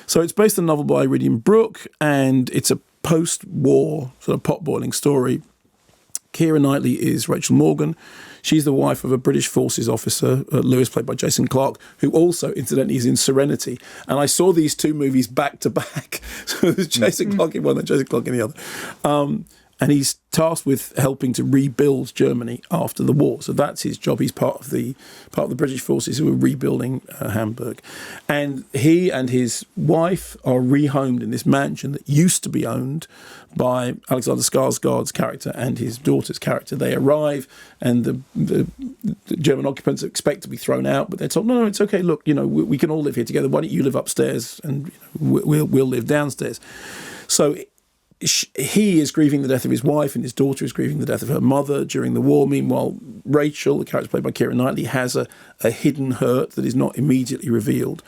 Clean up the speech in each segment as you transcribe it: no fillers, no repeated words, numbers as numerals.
So it's based on a novel by Iridium Brooke, and it's a post-war sort of pot-boiling story. Keira Knightley is Rachael Morgan. She's the wife of a British Forces officer, Lewis, played by Jason Clarke, who also, incidentally, is in Serenity. And I saw these two movies back to back. So there's Jason Clarke in one and Jason Clarke in the other. And he's tasked with helping to rebuild Germany after the war. So that's his job. He's part of the British forces who are rebuilding Hamburg. And he and his wife are rehomed in this mansion that used to be owned by Alexander Skarsgård's character and his daughter's character. They arrive, and the German occupants expect to be thrown out, but they're told, no, it's okay. Look, we can all live here together. Why don't you live upstairs and we'll live downstairs? So he is grieving the death of his wife, and his daughter is grieving the death of her mother during the war. Meanwhile, Rachel, the character played by Keira Knightley, has a hidden hurt that is not immediately revealed.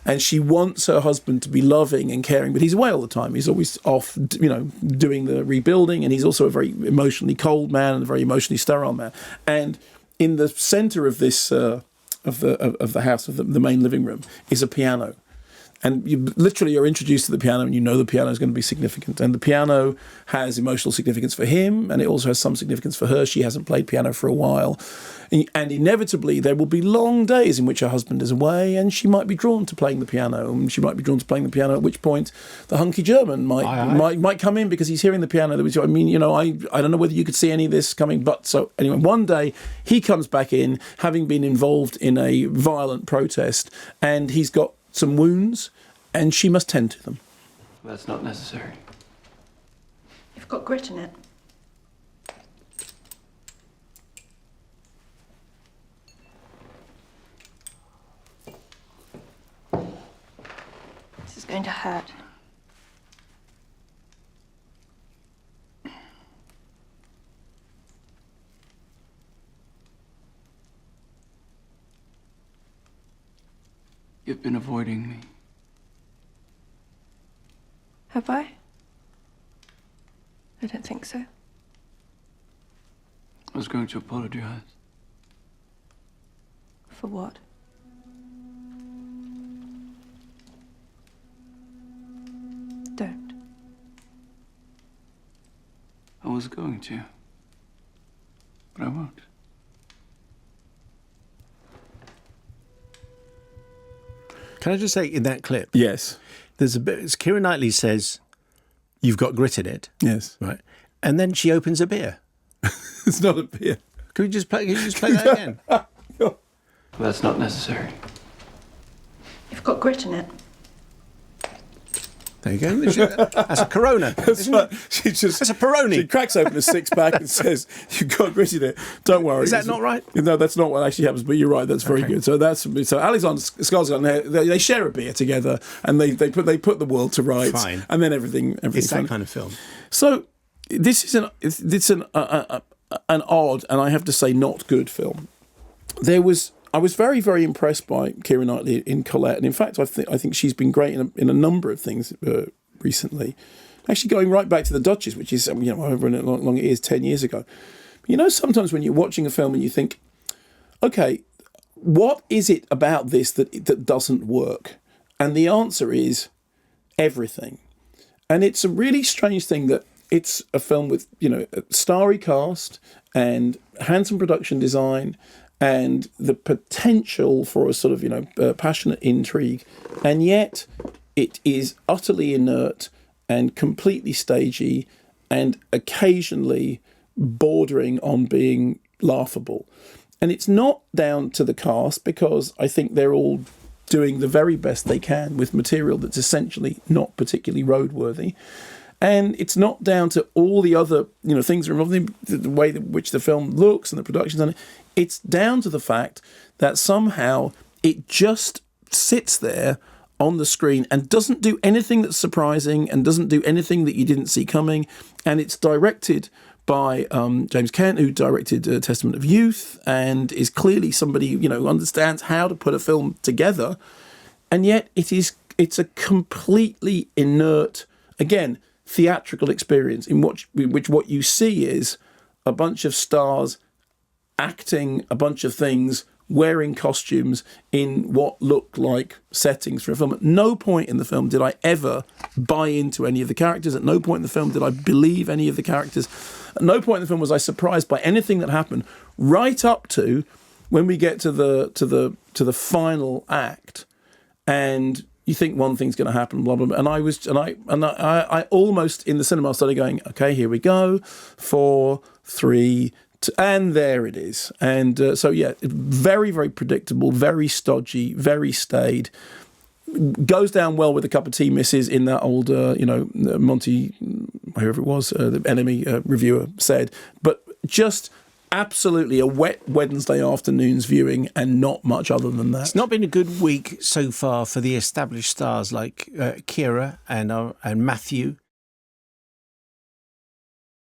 And she wants her husband to be loving and caring, but he's away all the time. He's always off, doing the rebuilding, and he's also a very emotionally cold man and a very emotionally sterile man. And in the centre of this of the house, of the main living room, is a piano. And you literally are introduced to the piano, and you know the piano is going to be significant. And the piano has emotional significance for him, and it also has some significance for her. She hasn't played piano for a while. And inevitably, there will be long days in which her husband is away, and she might be drawn to playing the piano. And she might be drawn to playing the piano, at which point the hunky German might come in because he's hearing the piano. I don't know whether you could see any of this coming. But so anyway, one day he comes back in, having been involved in a violent protest, and he's got some wounds, and she must tend to them. That's not necessary. You've got grit in it. This is going to hurt. You've been avoiding me. Have I? I don't think so. I was going to apologize. For what? Don't. I was going to, but I won't. Can I just say, in that clip, Yes. there's a bit. Keira Knightley says, "You've got grit in it," Yes. right? And then she opens a beer. It's not a beer. Can you just play that again? That's not necessary. You've got grit in it. There you go. That's a Corona. That's right. That's a Peroni. She cracks open a six-pack and says, "You've got grit in it. Don't worry." Is that not right? No, that's not what actually happens. But you're right. That's very good. So Alexander Skarsgård, they share a beer together, and they put the world to rights. Fine. And then everything. It's that kind of film. So this is an odd, and I have to say, not good film. I was very, very impressed by Keira Knightley in Colette, and in fact, I think she's been great in a number of things recently. Actually, going right back to The Duchess, which is however long it is, 10 years ago. Sometimes when you're watching a film and you think, okay, what is it about this that doesn't work? And the answer is everything. And it's a really strange thing that it's a film with a starry cast and handsome production design, and the potential for a sort of, passionate intrigue. And yet it is utterly inert and completely stagey and occasionally bordering on being laughable. And it's not down to the cast, because I think they're all doing the very best they can with material that's essentially not particularly roadworthy. And it's not down to all the other, things that are involved in the way in which the film looks and the production's on it. It's down to the fact that somehow it just sits there on the screen and doesn't do anything that's surprising and doesn't do anything that you didn't see coming. And it's directed by James Kent, who directed Testament of Youth, and is clearly somebody who understands how to put a film together. And yet it's a completely inert, again, theatrical experience in which what you see is a bunch of stars acting a bunch of things wearing costumes in what looked like settings for a film. At no point in the film did I ever buy into any of the characters. At no point in the film did I believe any of the characters. At no point in the film was I surprised by anything that happened, right up to when we get to the final act, and you think one thing's going to happen, blah blah blah. And I almost in the cinema started going, okay, here we go, 4, 3. And there it is. And so, yeah, very, very predictable, very stodgy, very staid. Goes down well with a cup of tea misses in that old, Monty, whoever it was, the Enemy reviewer said. But just absolutely a wet Wednesday afternoon's viewing and not much other than that. It's not been a good week so far for the established stars like Kira and Matthew.